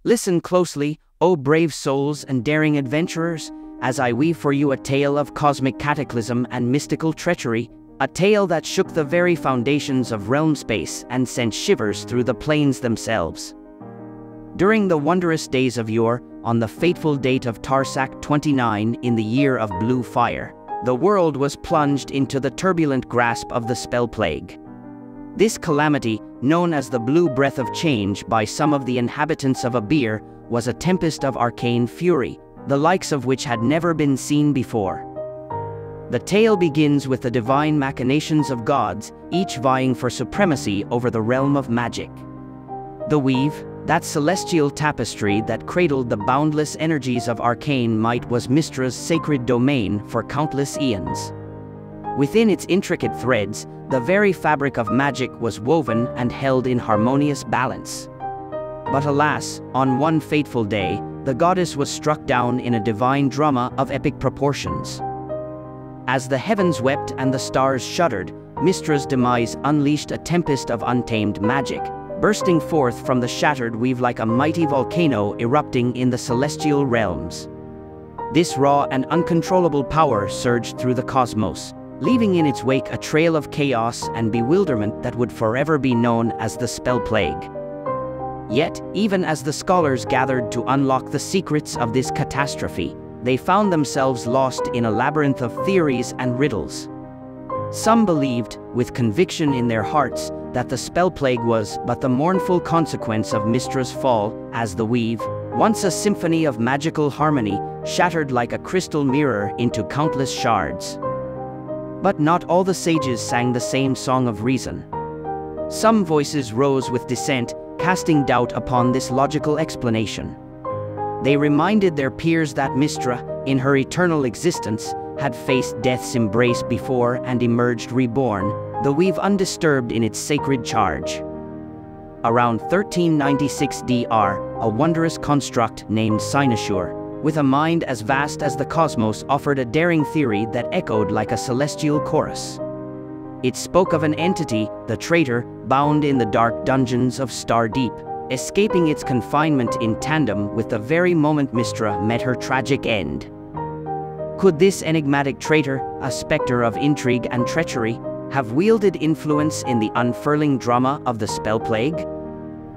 Listen closely, O brave souls and daring adventurers, as I weave for you a tale of cosmic cataclysm and mystical treachery, a tale that shook the very foundations of realm space and sent shivers through the planes themselves. During the wondrous days of yore, on the fateful date of Tarsak 29 in the year of blue fire, the world was plunged into the turbulent grasp of the Spellplague. This calamity, known as the Blue Breath of Change by some of the inhabitants of Abir, was a tempest of arcane fury, the likes of which had never been seen before. The tale begins with the divine machinations of gods, each vying for supremacy over the realm of magic. The weave, that celestial tapestry that cradled the boundless energies of arcane might, was Mystra's sacred domain for countless eons. Within its intricate threads, the very fabric of magic was woven and held in harmonious balance. But alas, on one fateful day, the goddess was struck down in a divine drama of epic proportions. As the heavens wept and the stars shuddered, Mystra's demise unleashed a tempest of untamed magic, bursting forth from the shattered weave like a mighty volcano erupting in the celestial realms. This raw and uncontrollable power surged through the cosmos, leaving in its wake a trail of chaos and bewilderment that would forever be known as the Spellplague. Yet, even as the scholars gathered to unlock the secrets of this catastrophe, they found themselves lost in a labyrinth of theories and riddles. Some believed, with conviction in their hearts, that the Spellplague was but the mournful consequence of Mystra's fall, as the weave, once a symphony of magical harmony, shattered like a crystal mirror into countless shards. But not all the sages sang the same song of reason. Some voices rose with dissent, casting doubt upon this logical explanation. They reminded their peers that Mystra, in her eternal existence, had faced death's embrace before and emerged reborn, the weave undisturbed in its sacred charge. Around 1396 Dr., a wondrous construct named Cynosure, with a mind as vast as the cosmos, offered a daring theory that echoed like a celestial chorus. It spoke of an entity, the traitor, bound in the dark dungeons of Star Deep, escaping its confinement in tandem with the very moment Mystra met her tragic end. Could this enigmatic traitor, a specter of intrigue and treachery, have wielded influence in the unfurling drama of the Spellplague?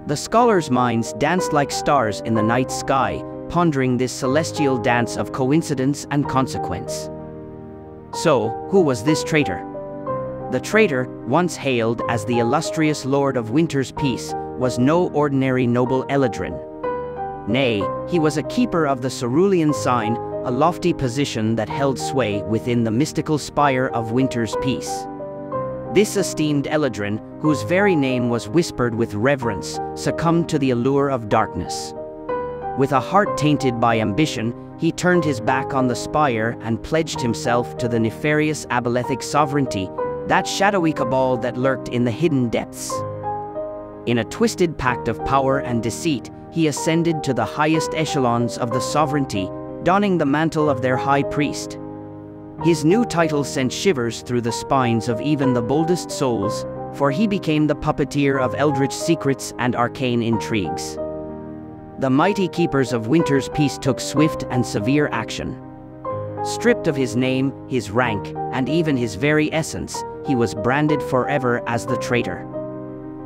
The scholars' minds danced like stars in the night sky, pondering this celestial dance of coincidence and consequence. So, who was this traitor? The traitor, once hailed as the illustrious Lord of Winter's Peace, was no ordinary noble Eladrin. Nay, he was a keeper of the cerulean sign, a lofty position that held sway within the mystical spire of Winter's Peace. This esteemed Eladrin, whose very name was whispered with reverence, succumbed to the allure of darkness. With a heart tainted by ambition, he turned his back on the spire and pledged himself to the nefarious abelethic sovereignty, that shadowy cabal that lurked in the hidden depths. In a twisted pact of power and deceit, he ascended to the highest echelons of the sovereignty, donning the mantle of their high priest. His new title sent shivers through the spines of even the boldest souls, for he became the puppeteer of eldritch secrets and arcane intrigues. The mighty keepers of Winter's Peace took swift and severe action. Stripped of his name, his rank, and even his very essence, he was branded forever as the traitor.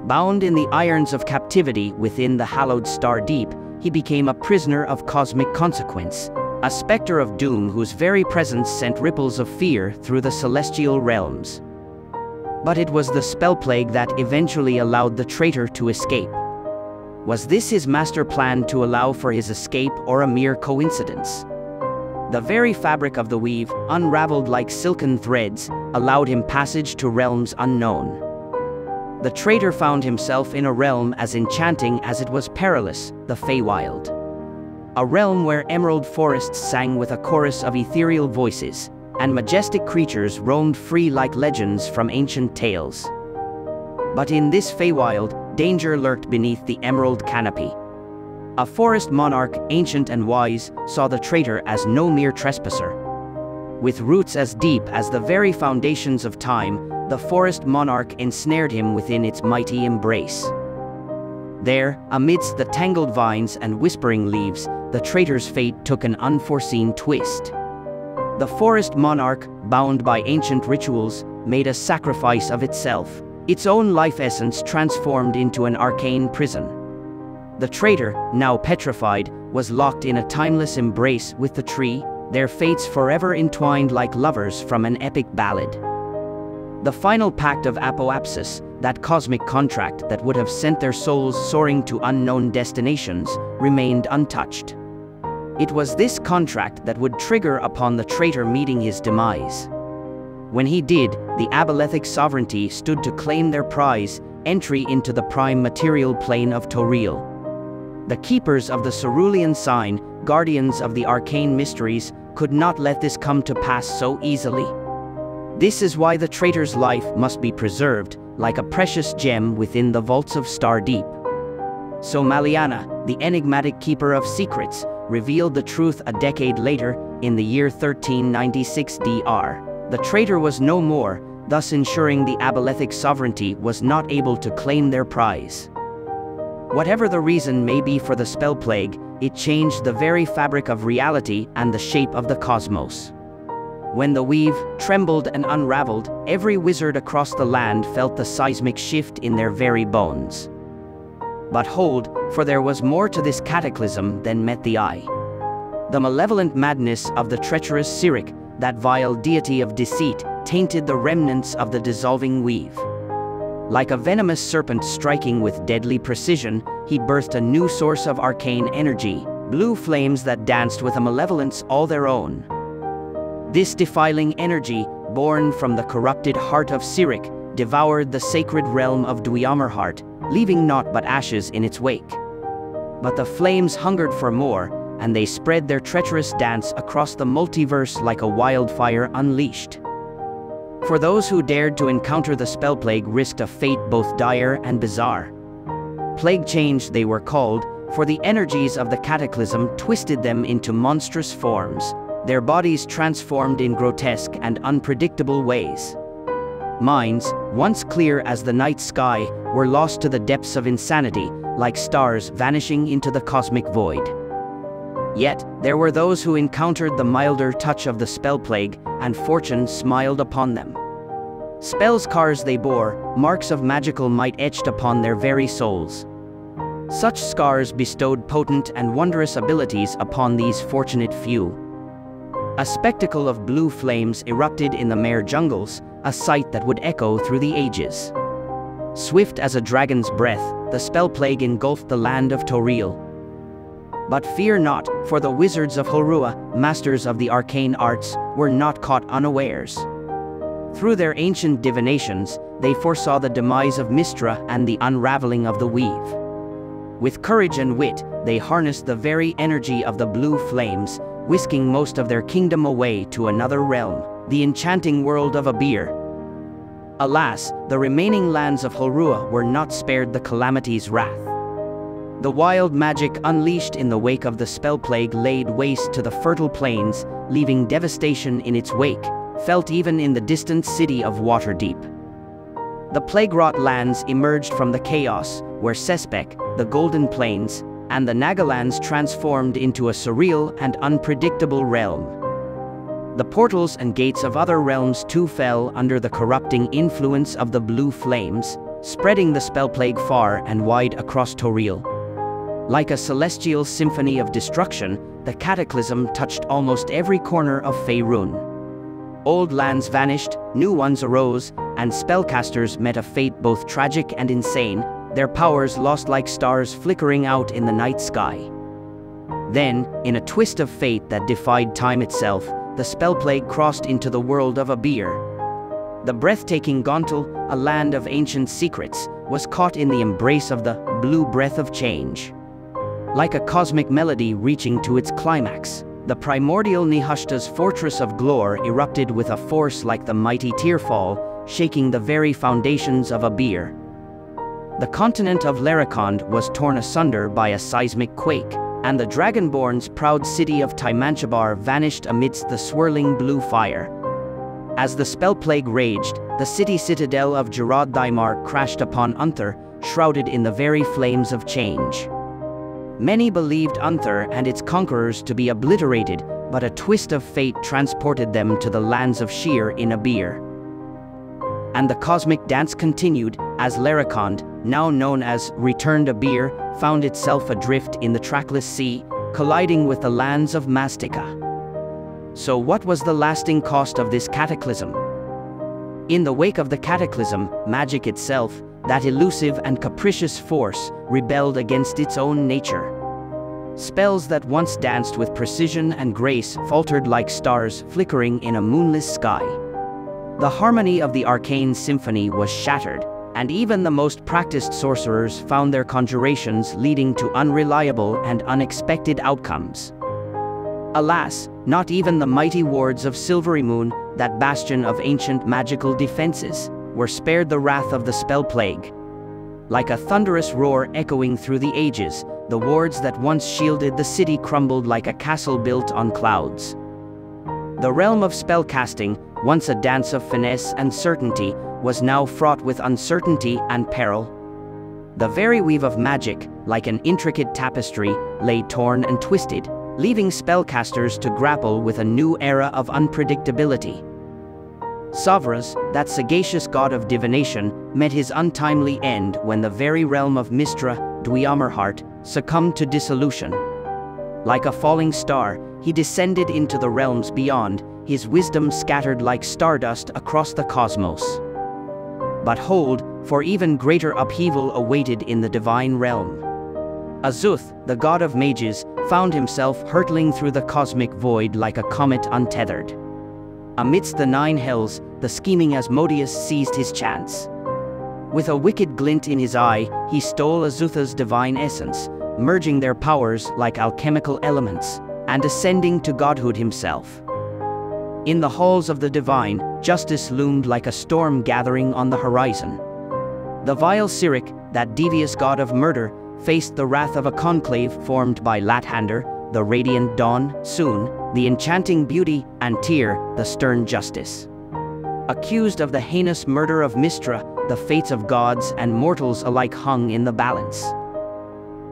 Bound in the irons of captivity within the hallowed Star Deep, he became a prisoner of cosmic consequence, a specter of doom whose very presence sent ripples of fear through the celestial realms. But it was the Spellplague that eventually allowed the traitor to escape. Was this his master plan to allow for his escape, or a mere coincidence? The very fabric of the weave, unraveled like silken threads, allowed him passage to realms unknown. The traitor found himself in a realm as enchanting as it was perilous, the Feywild. A realm where emerald forests sang with a chorus of ethereal voices, and majestic creatures roamed free like legends from ancient tales. But in this Feywild, danger lurked beneath the emerald canopy. A forest monarch, ancient and wise, saw the traitor as no mere trespasser. With roots as deep as the very foundations of time, the forest monarch ensnared him within its mighty embrace. There, amidst the tangled vines and whispering leaves, the traitor's fate took an unforeseen twist. The forest monarch, bound by ancient rituals, made a sacrifice of itself, its own life essence transformed into an arcane prison. The traitor, now petrified, was locked in a timeless embrace with the tree, their fates forever entwined like lovers from an epic ballad. The final pact of apoapsis, that cosmic contract that would have sent their souls soaring to unknown destinations, remained untouched. It was this contract that would trigger upon the traitor meeting his demise. When he did, the abolithic sovereignty stood to claim their prize, entry into the prime material plane of Toril. The keepers of the cerulean sign, guardians of the arcane mysteries, could not let this come to pass so easily. This is why the traitor's life must be preserved, like a precious gem within the vaults of Stardeep. So Maliana, the enigmatic keeper of secrets, revealed the truth a decade later, in the year 1396 DR. The traitor was no more, thus ensuring the abolithic sovereignty was not able to claim their prize. Whatever the reason may be for the Spellplague, it changed the very fabric of reality and the shape of the cosmos. When the weave trembled and unraveled, every wizard across the land felt the seismic shift in their very bones. But hold, for there was more to this cataclysm than met the eye. The malevolent madness of the treacherous Cyric, that vile deity of deceit, tainted the remnants of the dissolving weave. Like a venomous serpent striking with deadly precision, he birthed a new source of arcane energy, blue flames that danced with a malevolence all their own. This defiling energy, born from the corrupted heart of Cyric, devoured the sacred realm of Dweomerheart, leaving naught but ashes in its wake. But the flames hungered for more, and they spread their treacherous dance across the multiverse like a wildfire unleashed. For those who dared to encounter the Spellplague risked a fate both dire and bizarre. Plague Change they were called, for the energies of the cataclysm twisted them into monstrous forms, their bodies transformed in grotesque and unpredictable ways. Minds, once clear as the night sky, were lost to the depths of insanity, like stars vanishing into the cosmic void. Yet, there were those who encountered the milder touch of the Spellplague, and fortune smiled upon them. Spell scars they bore, marks of magical might etched upon their very souls. Such scars bestowed potent and wondrous abilities upon these fortunate few. A spectacle of blue flames erupted in the Mare jungles, a sight that would echo through the ages. Swift as a dragon's breath, the Spellplague engulfed the land of Toril. But fear not, for the wizards of Horua, masters of the arcane arts, were not caught unawares. Through their ancient divinations, they foresaw the demise of Mystra and the unraveling of the weave. With courage and wit, they harnessed the very energy of the blue flames, whisking most of their kingdom away to another realm, the enchanting world of Abir. Alas, the remaining lands of Horua were not spared the calamity's wrath. The wild magic unleashed in the wake of the Spellplague laid waste to the fertile plains, leaving devastation in its wake, felt even in the distant city of Waterdeep. The plague-wrought lands emerged from the chaos, where Sespec, the Golden Plains, and the Nagalands transformed into a surreal and unpredictable realm. The portals and gates of other realms too fell under the corrupting influence of the blue flames, spreading the Spellplague far and wide across Toril. Like a celestial symphony of destruction, the cataclysm touched almost every corner of Faerun. Old lands vanished, new ones arose, and spellcasters met a fate both tragic and insane, their powers lost like stars flickering out in the night sky. Then, in a twist of fate that defied time itself, the Spellplague crossed into the world of Abir. The breathtaking Gontal, a land of ancient secrets, was caught in the embrace of the blue breath of change. Like a cosmic melody reaching to its climax, the primordial Nihushta's fortress of Glor erupted with a force like the mighty Tearfall, shaking the very foundations of Abir. The continent of Larikond was torn asunder by a seismic quake, and the Dragonborn's proud city of Tymanchabar vanished amidst the swirling blue fire. As the Spellplague raged, the city citadel of Gerard Daimar crashed upon Unther, shrouded in the very flames of change. Many believed Unther and its conquerors to be obliterated, but a twist of fate transported them to the lands of Sheer in Abir. And the cosmic dance continued as Laracond, now known as Returned Abir, found itself adrift in the trackless sea, colliding with the lands of Mastika. So what was the lasting cost of this cataclysm? In the wake of the cataclysm, magic itself, that elusive and capricious force, rebelled against its own nature. Spells that once danced with precision and grace faltered like stars flickering in a moonless sky. The harmony of the arcane symphony was shattered, and even the most practiced sorcerers found their conjurations leading to unreliable and unexpected outcomes. Alas, not even the mighty wards of Silvery Moon, that bastion of ancient magical defenses, were spared the wrath of the Spellplague. Like a thunderous roar echoing through the ages, the wards that once shielded the city crumbled like a castle built on clouds. The realm of spellcasting, once a dance of finesse and certainty, was now fraught with uncertainty and peril. The very weave of magic, like an intricate tapestry, lay torn and twisted, leaving spellcasters to grapple with a new era of unpredictability. Savras, that sagacious god of divination, met his untimely end when the very realm of Mistra, Dweamerheart, succumbed to dissolution. Like a falling star, he descended into the realms beyond, his wisdom scattered like stardust across the cosmos. But hold, for even greater upheaval awaited in the divine realm. Azuth, the god of mages, found himself hurtling through the cosmic void like a comet untethered. Amidst the nine hells, the scheming Asmodeus seized his chance. With a wicked glint in his eye, he stole Azutha's divine essence, merging their powers like alchemical elements, and ascending to godhood himself. In the halls of the divine, justice loomed like a storm gathering on the horizon. The vile Cyric, that devious god of murder, faced the wrath of a conclave formed by Lathander, the radiant dawn, Soon, the enchanting beauty, and Tyr, the stern justice. Accused of the heinous murder of Mistra, the fates of gods and mortals alike hung in the balance.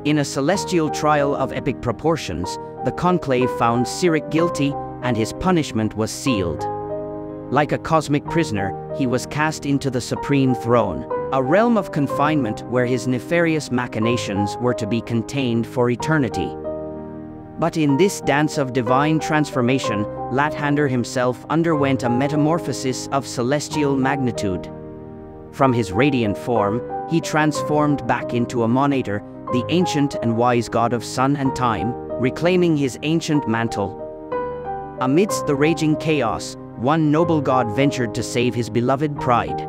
In a celestial trial of epic proportions, the conclave found Cyric guilty, and his punishment was sealed. Like a cosmic prisoner, he was cast into the supreme throne, a realm of confinement where his nefarious machinations were to be contained for eternity. But in this dance of divine transformation, Lathander himself underwent a metamorphosis of celestial magnitude. From his radiant form, he transformed back into a Monator, the ancient and wise god of sun and time, reclaiming his ancient mantle. Amidst the raging chaos, one noble god ventured to save his beloved pride.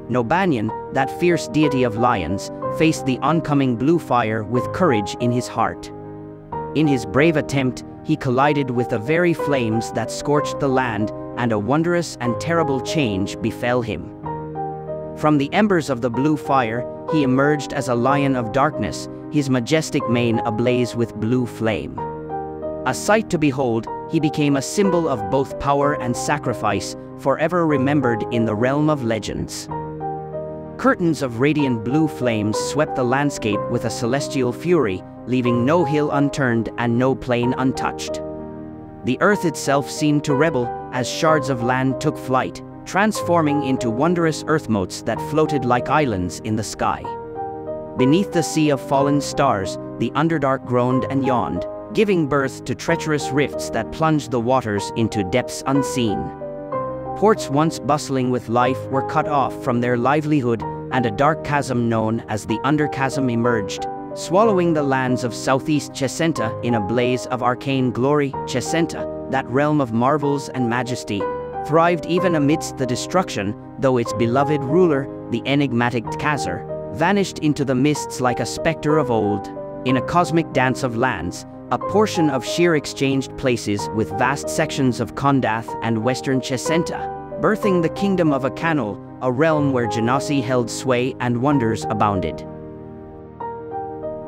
Nobanian, that fierce deity of lions, faced the oncoming blue fire with courage in his heart. In his brave attempt, he collided with the very flames that scorched the land, and a wondrous and terrible change befell him. From the embers of the blue fire, he emerged as a lion of darkness, his majestic mane ablaze with blue flame. A sight to behold, he became a symbol of both power and sacrifice, forever remembered in the realm of legends. Curtains of radiant blue flames swept the landscape with a celestial fury, leaving no hill unturned and no plain untouched. The earth itself seemed to rebel as shards of land took flight, transforming into wondrous earthmotes that floated like islands in the sky. Beneath the sea of fallen stars, the Underdark groaned and yawned, giving birth to treacherous rifts that plunged the waters into depths unseen. Ports once bustling with life were cut off from their livelihood, and a dark chasm known as the Underchasm emerged, swallowing the lands of southeast Chesenta in a blaze of arcane glory. Chesenta, that realm of marvels and majesty, thrived even amidst the destruction, though its beloved ruler, the enigmatic Khazar, vanished into the mists like a specter of old. In a cosmic dance of lands, a portion of Sheer exchanged places with vast sections of Kondath and western Chesenta, birthing the kingdom of Akanul, a realm where Genasi held sway and wonders abounded.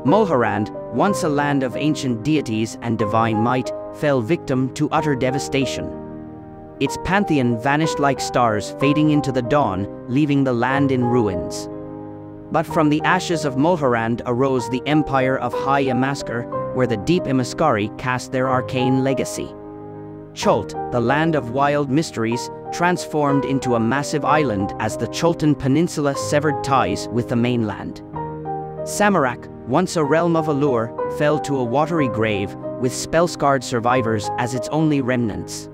Mulharand, once a land of ancient deities and divine might, fell victim to utter devastation. Its pantheon vanished like stars fading into the dawn, leaving the land in ruins. But from the ashes of Mulhorand arose the empire of High Amaskar, where the deep Imaskari cast their arcane legacy. Chult, the land of wild mysteries, transformed into a massive island as the Chultan Peninsula severed ties with the mainland. Samarak, once a realm of allure, fell to a watery grave, with spell-scarred survivors as its only remnants.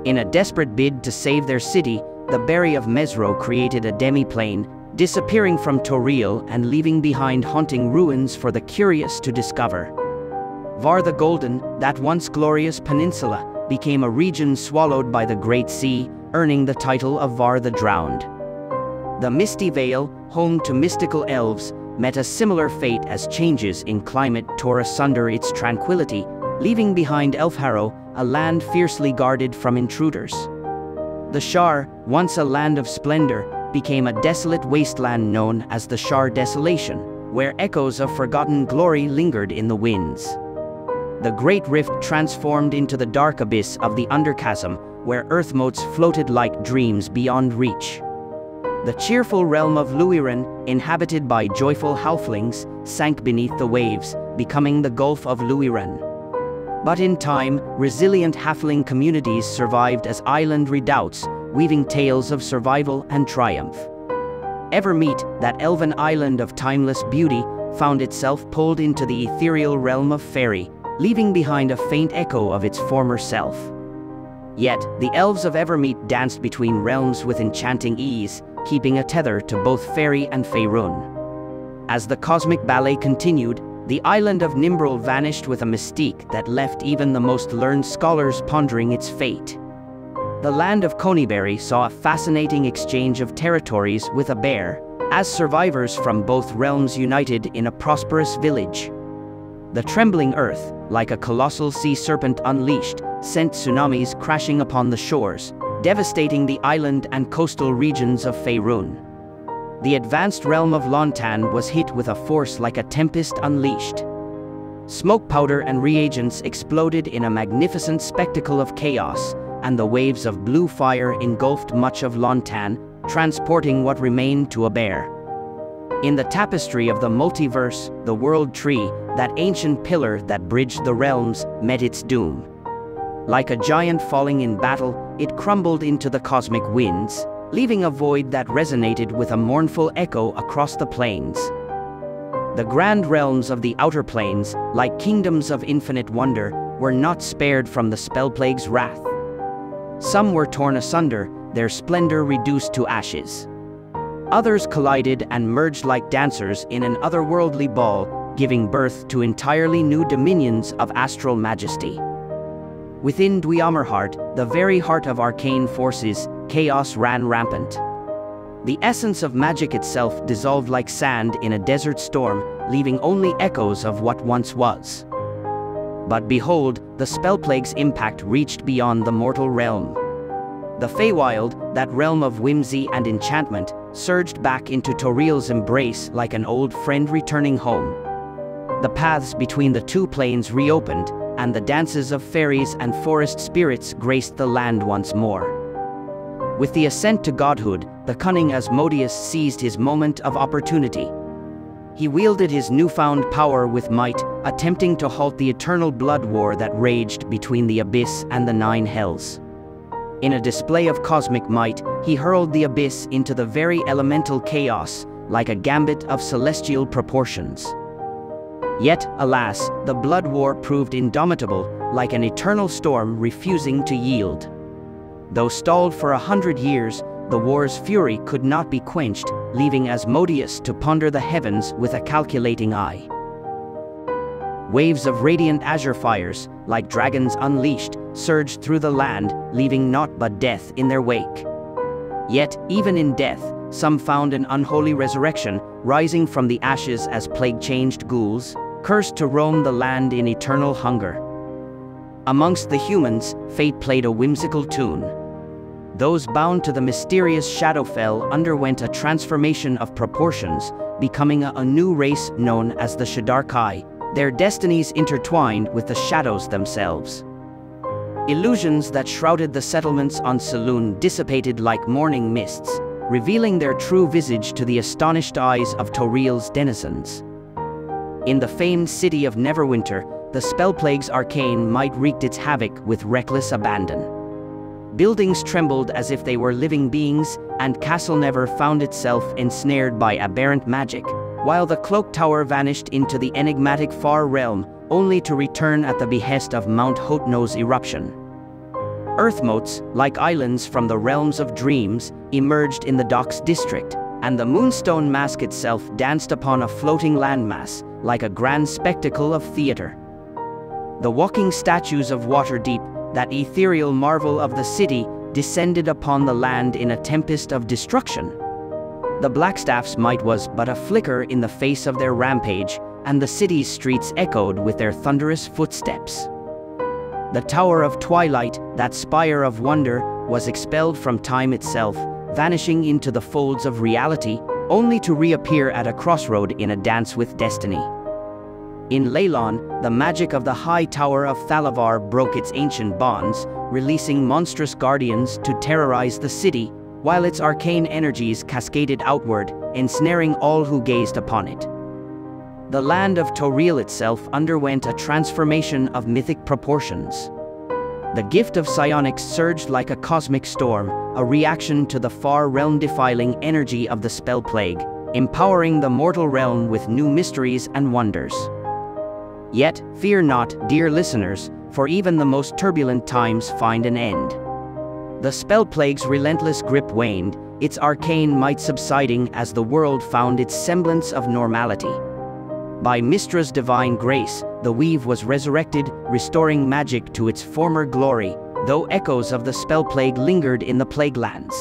In a desperate bid to save their city, the Berry of Mesro created a demi-plane, disappearing from Toril and leaving behind haunting ruins for the curious to discover. Var the Golden, that once glorious peninsula, became a region swallowed by the Great Sea, earning the title of Var the Drowned. The Misty Vale, home to mystical elves, met a similar fate as changes in climate tore asunder its tranquility, leaving behind Elfharrow, a land fiercely guarded from intruders. The Shar, once a land of splendor, became a desolate wasteland known as the Shar Desolation, where echoes of forgotten glory lingered in the winds. The Great Rift transformed into the dark abyss of the Underchasm, where earthmotes floated like dreams beyond reach. The cheerful realm of Luiren, inhabited by joyful halflings, sank beneath the waves, becoming the Gulf of Luiren. But in time, resilient halfling communities survived as island redoubts, weaving tales of survival and triumph. Evermeet, that elven island of timeless beauty, found itself pulled into the ethereal realm of Fairy, leaving behind a faint echo of its former self. Yet, the elves of Evermeet danced between realms with enchanting ease, keeping a tether to both Fairy and Faerun. As the cosmic ballet continued, the island of Nimbrel vanished with a mystique that left even the most learned scholars pondering its fate. The land of Conyberry saw a fascinating exchange of territories with a bear, as survivors from both realms united in a prosperous village. The trembling earth, like a colossal sea serpent unleashed, sent tsunamis crashing upon the shores, devastating the island and coastal regions of Faerun. The advanced realm of Lontan was hit with a force like a tempest unleashed. Smoke powder and reagents exploded in a magnificent spectacle of chaos, and the waves of blue fire engulfed much of Lontan, transporting what remained to a bear. In the tapestry of the multiverse, the World Tree, that ancient pillar that bridged the realms, met its doom. Like a giant falling in battle, it crumbled into the cosmic winds, leaving a void that resonated with a mournful echo across the plains. The grand realms of the outer planes, like kingdoms of infinite wonder, were not spared from the Spellplague's wrath. Some were torn asunder, their splendor reduced to ashes. Others collided and merged like dancers in an otherworldly ball, giving birth to entirely new dominions of astral majesty. Within Dweomerheart, the very heart of arcane forces, chaos ran rampant. The essence of magic itself dissolved like sand in a desert storm, leaving only echoes of what once was. But behold, the Spellplague's impact reached beyond the mortal realm. The Feywild, that realm of whimsy and enchantment, surged back into Toril's embrace like an old friend returning home. The paths between the two planes reopened, and the dances of fairies and forest spirits graced the land once more. With the ascent to godhood, the cunning Asmodeus seized his moment of opportunity. He wielded his newfound power with might, attempting to halt the eternal blood war that raged between the Abyss and the Nine Hells. In a display of cosmic might, he hurled the Abyss into the very elemental chaos, like a gambit of celestial proportions. Yet, alas, the blood war proved indomitable, like an eternal storm refusing to yield. Though stalled for 100 years, the war's fury could not be quenched, leaving Asmodeus to ponder the heavens with a calculating eye. Waves of radiant azure fires, like dragons unleashed, surged through the land, leaving naught but death in their wake. Yet, even in death, some found an unholy resurrection, rising from the ashes as plague-changed ghouls, cursed to roam the land in eternal hunger. Amongst the humans, fate played a whimsical tune. Those bound to the mysterious Shadowfell underwent a transformation of proportions, becoming a new race known as the Shadarkai, their destinies intertwined with the shadows themselves. Illusions that shrouded the settlements on Saloon dissipated like morning mists, revealing their true visage to the astonished eyes of Toril's denizens. In the famed city of Neverwinter, the Spellplague's Arcane might wreaked its havoc with reckless abandon. Buildings trembled as if they were living beings, and Castle Never found itself ensnared by aberrant magic, while the Cloak Tower vanished into the enigmatic Far Realm, only to return at the behest of Mount Hotno's eruption. Earthmotes, like islands from the realms of dreams, emerged in the Docks district, and the Moonstone Mask itself danced upon a floating landmass, like a grand spectacle of theater. The walking statues of Waterdeep, that ethereal marvel of the city, descended upon the land in a tempest of destruction. The Blackstaff's might was but a flicker in the face of their rampage, and the city's streets echoed with their thunderous footsteps. The Tower of Twilight, that spire of wonder, was expelled from time itself, vanishing into the folds of reality, only to reappear at a crossroad in a dance with destiny. In Leylon, the magic of the High Tower of Thalavar broke its ancient bonds, releasing monstrous guardians to terrorize the city, while its arcane energies cascaded outward, ensnaring all who gazed upon it. The land of Toril itself underwent a transformation of mythic proportions. The gift of psionics surged like a cosmic storm, a reaction to the far realm-defiling energy of the Spellplague, empowering the mortal realm with new mysteries and wonders. Yet, fear not, dear listeners, for even the most turbulent times find an end. The Spellplague's relentless grip waned, its arcane might subsiding as the world found its semblance of normality. By Mystra's divine grace, the weave was resurrected, restoring magic to its former glory, though echoes of the Spellplague lingered in the Plaguelands.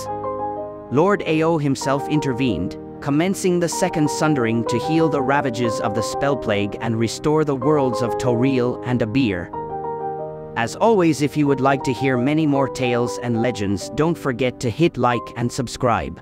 Lord Ao himself intervened, commencing the Second Sundering to heal the ravages of the Spellplague and restore the worlds of Toril and Abir. As always, if you would like to hear many more tales and legends, don't forget to hit like and subscribe.